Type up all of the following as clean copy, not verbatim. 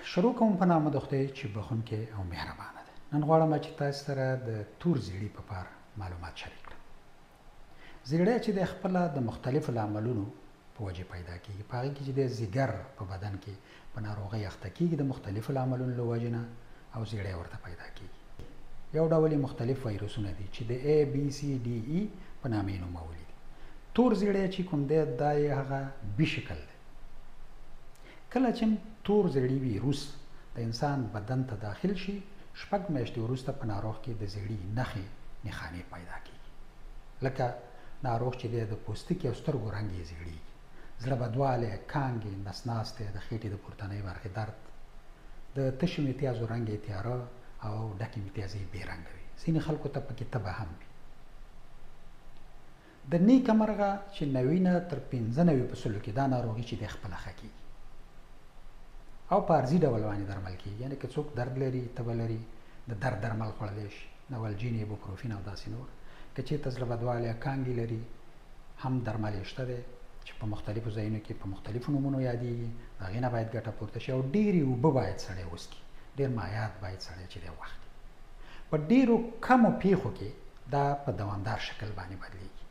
شروع کوم په نامه د خدای چې بخونکی او مهربانه ده. نن غواړم چې تاسو سره د تور زیړي په اړه معلومات شریک کړم. زیړی چې د خپل د مختلفو لاملونو په وجه پیدا کیږي، په هغه کې چې د ځیګر په بدن کې په ناروغۍ اخته کیږي د مختلفو لاملونو له وجې نه، او زیړی ورته پیدا کیږي. یو ډول مختلف وایرسونه دي چې د ABCDE په نامه نومولي دي. تور زیړی چې کوم دی دا یې هغه بي شکل دی. کله چې تور زیړی ویروس د انسان بدن ته داخل شي، 6 میاشتې وروسته په ناروغ کې د زیړي نښې نښانې پیدا کیږي، لکه ناروغ چې د پوستکي او سترګو رنګ یې زیړیږي، زړه بدوالی، کانګې، نس ناستې، د خېټې د پورتنۍ برخې درد، د تشو میتیازو رنګ یې تیاره او ډکې میتیازې بې رنګه وي. ځینې خلکو ته پکې تبه هم وي. د نیکه مرغه چې 90 نه تر 95% کې دا ناروغي چې د خپله ښه کیږي او په عرضي ډول باندې درمل کیږي. یعنې که څوک درد لري، تبه لري، د درد درمل خوړلی شي، نوالجین، ایبوپروفین او داسې نور. که چېرته زړه بدوالی، کانګې لري، هم درمل یې شته دی چې په مختلفو ځایونو کې په مختلفو نومونو یادېږي. د هغې نه باید ګټه پورته شي او ډېرې اوبه باید سړی وڅښي، ډېر مایعات باید سړی چې دی واخلي. په ډېرو کمو پیښو کې دا په دوامدار شکل باندې بدلیږي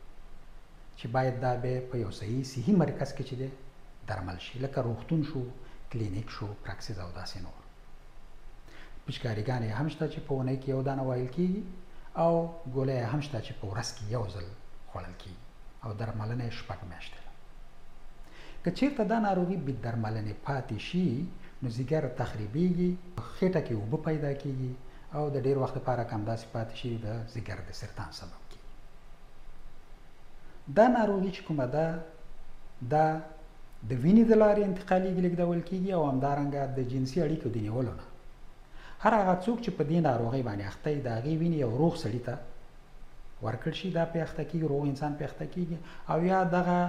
چې باید دا بیا په یو صحي مرکز کې چې دی درمل شي، لکه روغتون شو، کلینیک شو، پراکسیس او داسې نور. پچکاریګانې هم شته چې په اونۍ کې یو دانه وایل کیږي، او ګولۍ هم شته چې په ورځ کې یو ځل خوړل کیږي، او درملنه یې 6 میاشتې ده. که چېرته دا ناروغي بې درملنې پاتې شي، نو ځیګر تخریبېږي، خېټه کې اوبه پیدا کیږي، او د ډېر وخت لپاره که همداسې پاتې شي د ځیګر د سرطان سبب کیږي. دا ناروغي چې کومه ده، دا د وینې د لارې انتقالېږي، لیږدول کیږي، او همدارنګه د جنسي اړیکو د نیولو نه. هر هغه څوک چې په دې ناروغۍ باندې اخته وي، د هغې وینې یو روغ سړي ته ورکړل شي، دا پرې اخته کیږي، روغ انسان پرې اخته کیږي، او یا دغه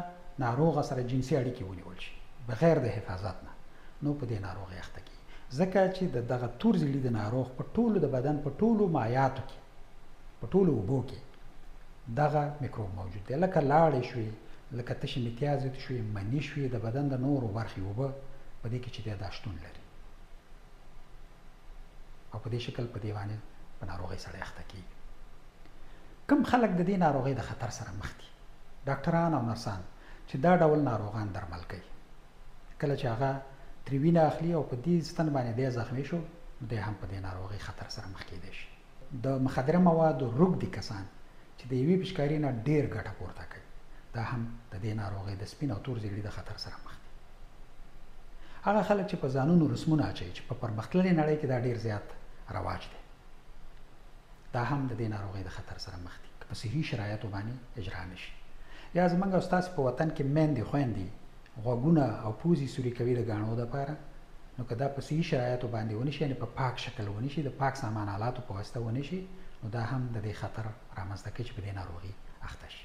ناروغه سره جنسي اړیکې ونیول شي بغیر د حفاظت نه، نو په دې ناروغۍ اخته کیږي. ځکه چې دغه تور زیړي د ناروغ په ټولو د بدن په ټولو مایعاتو کې، په ټولو اوبو کې دغه میکروب موجود دی، لکه لاړې شوې، لکه تشې میتیازې شوې، مني شوې، د بدن د نورو برخې اوبه په دې کې چې دی دا شتون لري، او په دې شکل په دې باندې په ناروغۍ سړی اخته کیږي. کوم خلک د دې ناروغۍ د خطر سره مخ دي؟ ډاکټران او نرسان چې دا ډول ناروغان درمل کوي، کله چې هغه ترې وینه اخلي او په دې ستن باندې دی زخمي شو، نو دی هم په دې ناروغۍ خطر سره مخ کیدی شي. د مخدره موادو روږدي کسان چې د یوې پچکاري نه ډېر ګټه پورته کوي، دا هم د دې ناروغۍ د سپین او تور زیړي د خطر سره مخ دي. هغه خلک چې په ځانونو رسمونه اچوي، چې په پرمختللې نړۍ کې دا ډېر زیات رواج دی، دا هم د دې ناروغۍ د خطر سره مخ دي که په صحي شرایطو باندې اجرا نه شي. یا زموږ او ستاسې په وطن کې میندې خویندې غوږونه او پوزې سوري کوي د ګاڼو دپاره، نو که دا په صحي شرایطو باندې ونه شي، یعنې په پاک شکل ونه شي، د پاک سامان آلاتو په واسطه ونه شي، نو دا هم د دې خطر رامنځته کوي چې په دې ناروغي اخته شي.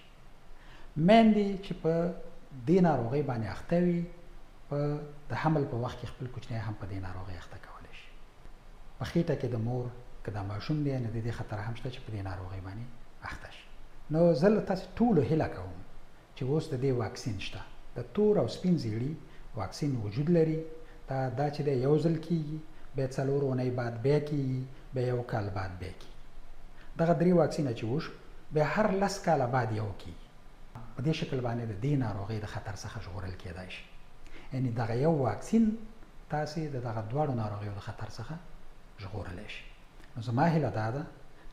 میندې چې په دې ناروغۍ باندې اخته وي، په د حمل په وخت کې خپل کوچنی هم په دې ناروغۍ اخته کولی شي. په خېټه کې د مور که دا ماشوم دی، نو د دې خطر هم شته چې په دې ناروغۍ باندې اخته شي. نو زه له تاسې ټولو هیله کوم چې اوس د دې واکسین شته، د تور او سپین زیړي واکسین وجود لري. دا چې دی یو ځل کیږي، بیا 4 اونۍ بعد بیا کیږي، بیا 1 کال بعد بیا کیږي. دغه 3 واکسینه چې وشو، بیا هر 10 کاله بعد یو کیږي. په دې شکل باندې د دې ناروغۍ د خطر څخه ژغورل کیدای شي. یعنې دغه یو واکسین تاسې د دغه دواړو ناروغیو د خطر څخه ژغورلی شي. نو زما هیله دا ده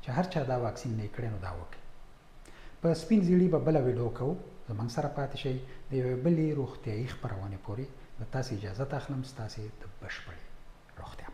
چې هر چا دا واکسین نه کړی، نو دا وکړي. په سپین زیړي به بله ویډیو کوو، زموږ سره پاتې شئ. د یوې بلې روغتیایي خپرونې پورې د تاسې اجازت اخلم، ستاسې د بشپړې روغتیا.